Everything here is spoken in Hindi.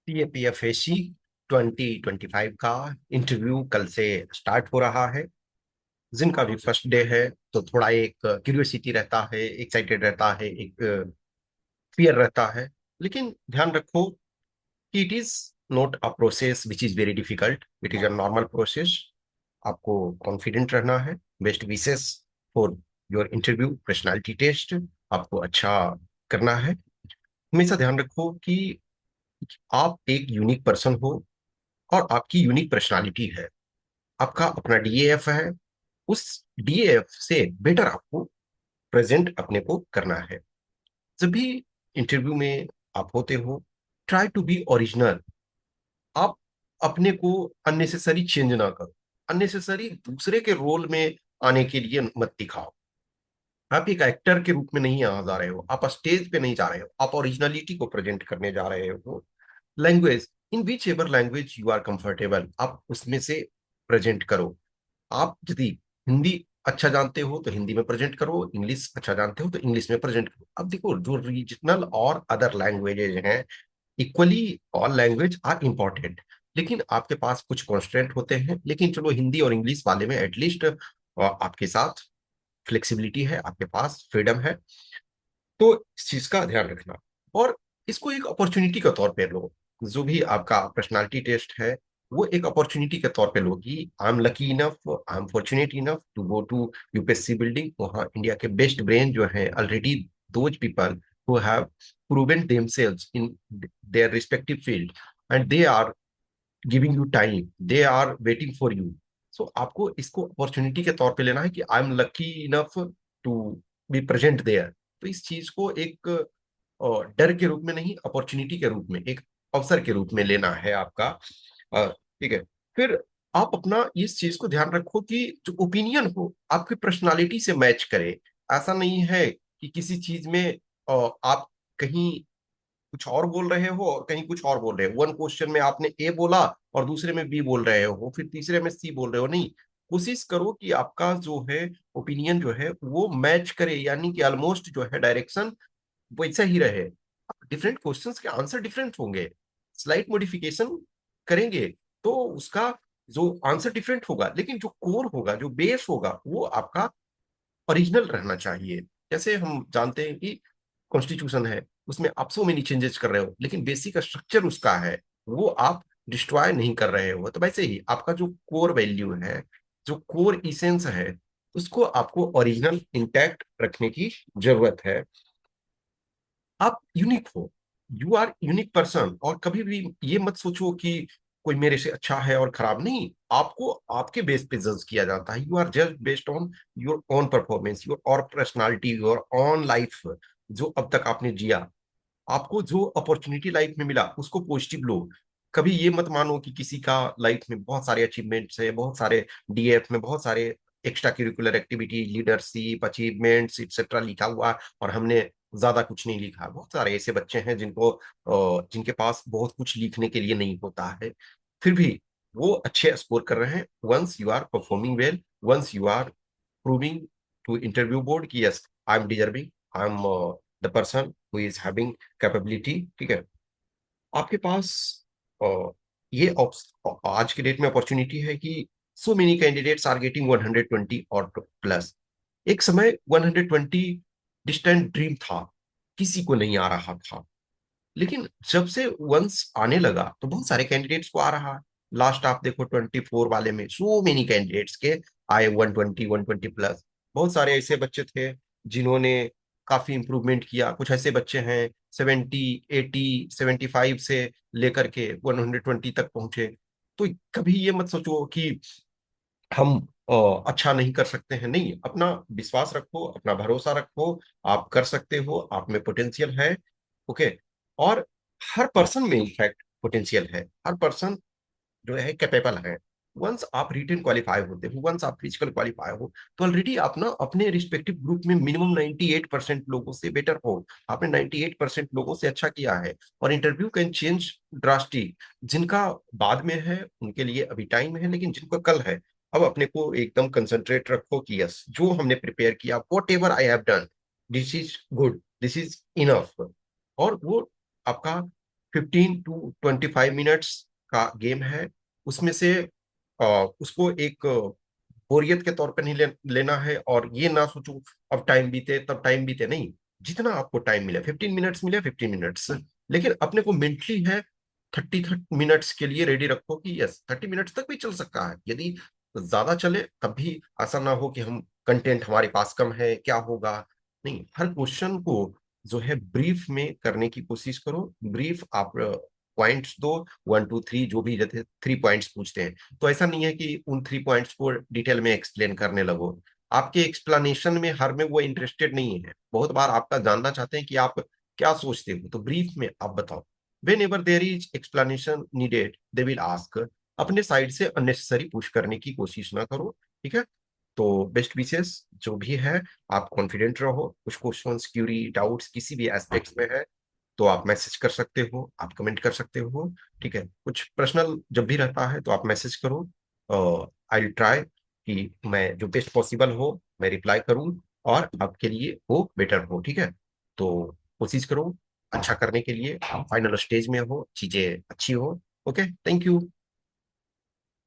CAPFAC 2025 का इंटरव्यू कल से स्टार्ट हो रहा है। जिनका भी फर्स्ट डे है तो थोड़ा एक क्यूरियोसिटी रहता है, एक्साइटेड रहता है, एक फियर रहता है। लेकिन ध्यान रखो कि it is not a process which is very difficult, it is a normal process. आपको कॉन्फिडेंट रहना है। Best wishes for your interview personality test. आपको अच्छा करना है। हमेशा ध्यान रखो कि आप एक यूनिक पर्सन हो और आपकी यूनिक पर्सनालिटी है। आपका अपना डीएएफ है। उस डीएएफ से बेटर आपको प्रेजेंट अपने को करना है। जब भी इंटरव्यू में आप होते हो, ट्राई टू बी ओरिजिनल। आप अपने को अननेसेसरी चेंज ना करो। अननेसेसरी दूसरे के रोल में आने के लिए मत दिखाओ। आप एक एक्टर के रूप में नहीं आ जा रहे हो, आप स्टेज पे नहीं जा रहे हो, आप ओरिजिनलिटी को प्रेजेंट करने जा रहे हो। Language, in whichever language you are comfortable, आप उसमें से प्रेजेंट करो। आप यदि हिंदी अच्छा जानते हो तो हिंदी में प्रेजेंट करो, इंग्लिश अच्छा जानते हो तो इंग्लिश में प्रेजेंट करो। अब देखो, जो रीजनल और अदर लैंग्वेजेज हैं, equally all language are important. लेकिन आपके पास कुछ कॉन्स्टेंट होते हैं। लेकिन चलो, हिंदी और इंग्लिश वाले में एटलीस्ट आपके साथ फ्लेक्सिबिलिटी है, आपके पास फ्रीडम है। तो इस चीज का ध्यान रखना और इसको एक अपॉर्चुनिटी के तौर पे लो। जो भी आपका पर्सनालिटी टेस्ट है, वो एक अपॉर्चुनिटी के तौर पे लो कि I am lucky enough, I am fortunate enough to go to UPSC building. वहाँ इंडिया के बेस्ट ब्रेन जो है, already those people who have proven themselves in their respective field, and they are giving you time, they are waiting for you. So आपको इसको अपॉर्चुनिटी के तौर पे लेना है कि I am lucky enough to be present there. तो इस चीज को एक डर के रूप में नहीं, अपॉर्चुनिटी के रूप में, एक अवसर के रूप में लेना है आपका। ठीक है। फिर आप अपना इस चीज को ध्यान रखो कि जो ओपिनियन हो आपकी पर्सनालिटी से मैच करे। ऐसा नहीं है कि किसी चीज में आप कहीं कुछ और बोल रहे हो और कहीं कुछ और बोल रहे हो। वन क्वेश्चन में आपने ए बोला और दूसरे में बी बोल रहे हो, फिर तीसरे में सी बोल रहे हो। नहीं, कोशिश करो कि आपका जो है ओपिनियन जो है वो मैच करे, यानी कि ऑलमोस्ट जो है डायरेक्शन वैसा ही रहे। डिफरेंट क्वेश्चंस के आंसर डिफरेंट होंगे, स्लाइट मॉडिफिकेशन करेंगे तो उसका जो आंसर डिफरेंट होगा, लेकिन जो कोर होगा, जो बेस होगा, वो आपका ओरिजिनल रहना चाहिए। जैसे हम जानते हैं कि कॉन्स्टिट्यूशन है, उसमें आप सो मेनी चेंजेस कर रहे हो, लेकिन बेसिक स्ट्रक्चर उसका है, वो आप डिस्ट्रॉय नहीं कर रहे हो। तो वैसे ही आपका जो कोर वैल्यू है, जो कोर इसेंस है, उसको आपको ओरिजिनल इंटैक्ट रखने की जरूरत है। आप यूनिक हो, यू आर यूनिक पर्सन। और कभी भी ये मत सोचो कि कोई मेरे से अच्छा है और खराब नहीं। आपको आपके बेस पे जज किया जाता है। यू आर जज based on your own performance, your और पर्सनालिटी, योर ऑन लाइफ, जो अब तक आपने जिया। आपको जो अपॉर्चुनिटी लाइफ में मिला उसको पॉजिटिव लो। कभी ये मत मानो कि किसी का लाइफ में बहुत सारे अचीवमेंट्स है, बहुत सारे डीएफ में बहुत सारे extra curricular activity, leadership, achievements etcetera लिखा हुआ है और हमने ज्यादा कुछ नहीं लिखा। बहुत सारे ऐसे बच्चे हैं जिनको जिनके पास बहुत कुछ लिखने के लिए नहीं होता है, फिर भी वो अच्छे स्कोर कर रहे हैं। Once you are performing well, once you are proving to interview board कि yes, I am deserving, I am the person who is having capability. ठीक है। आपके पास अ, ये आज के डेट में अपॉर्चुनिटी है कि so many candidates are getting 120 और प्लस। एक समय 120 डिस्टेंट ड्रीम था, किसी को नहीं आ रहा था। लेकिन जब से वंस आने लगा तो बहुत सारे कैंडिडेट्स को आ रहा है। लास्ट आप देखो 24 वाले में सो मेनी कैंडिडेट्स के आए 120, 120 प्लस। बहुत सारे ऐसे बच्चे थे जिन्होंने काफी इंप्रूवमेंट किया। कुछ ऐसे बच्चे हैं 70, 80, 75 से लेकर के 120 तक पहुंचे। तो कभी ये मत सोचो कि हम अच्छा नहीं कर सकते हैं। नहीं, अपना विश्वास रखो, अपना भरोसा रखो। आप कर सकते हो, आप में पोटेंशियल है। ओके। और हर पर्सन में इनफैक्ट पोटेंशियल है, हर पर्सन जो है कैपेबल है। वंस आप रिटेन क्वालिफाई होते हो, वंस आप फिजिकल क्वालिफाई हो, तो ऑलरेडी आप ना अपने रिस्पेक्टिव ग्रुप में मिनिमम 98% लोगों से बेटर हो। आपने 98% लोगों से अच्छा किया है। और इंटरव्यू कैन चेंज ड्रास्टिक। जिनका बाद में है उनके लिए अभी टाइम है, लेकिन जिनको कल है, अब अपने को एकदम कंसंट्रेट रखो कि यस, जो हमने प्रिपेयर किया, what ever I have done, this is good, this is enough. और वो आपका 15 to 25 मिनट्स का गेम है। उसमें से उसको एक बोरियत के तौर पे नहीं लेना है, और ये ना सोचो अब टाइम बीते तब टाइम बीते, नहीं। जितना आपको टाइम मिले, 15 मिनट्स मिले 15 मिनट्स, लेकिन अपने को मेंटली है 30 मिनट्स के लिए रेडी रखो कि यस 30 मिनट्स तक भी चल सकता है। यदि ज्यादा चले तब भी ऐसा ना हो कि हम कंटेंट हमारे पास कम है, क्या होगा। नहीं, हर क्वेश्चन को जो है ब्रीफ में करने की कोशिश करो। ब्रीफ आप पॉइंट्स दो, 1 2 3, जो भी, जैसे 3 पॉइंट्स पूछते हैं तो ऐसा नहीं है कि उन 3 पॉइंट्स को डिटेल में एक्सप्लेन करने लगो। आपके एक्सप्लेनेशन में हर में वो इंटरेस्टेड नहीं है, बहुत बार आपका जानना चाहते हैं कि आप क्या सोचते हो, तो ब्रीफ में आप बताओ। When ever there is explanation needed they will ask. अपने साइड से अननेसेसरी पुश करने की कोशिश ना करो, ठीक है। तो बेस्ट विशेष जो भी है, आप कॉन्फिडेंट रहो। कुछ क्वेश्चंस, क्यूरी, डाउट्स किसी भी एस्पेक्ट्स में है तो आप मैसेज कर सकते हो, आप कमेंट कर सकते हो, ठीक है। कुछ पर्सनल जब भी रहता है तो आप मैसेज करो। आई ट्राई कि मैं जो बेस्ट पॉसिबल हो मैं रिप्लाई करूं, और आपके लिए वो बेटर हो, ठीक है। तो कोशिश करो अच्छा करने के लिए, फाइनल स्टेज में हो, चीजें अच्छी हो। Okay, thank you.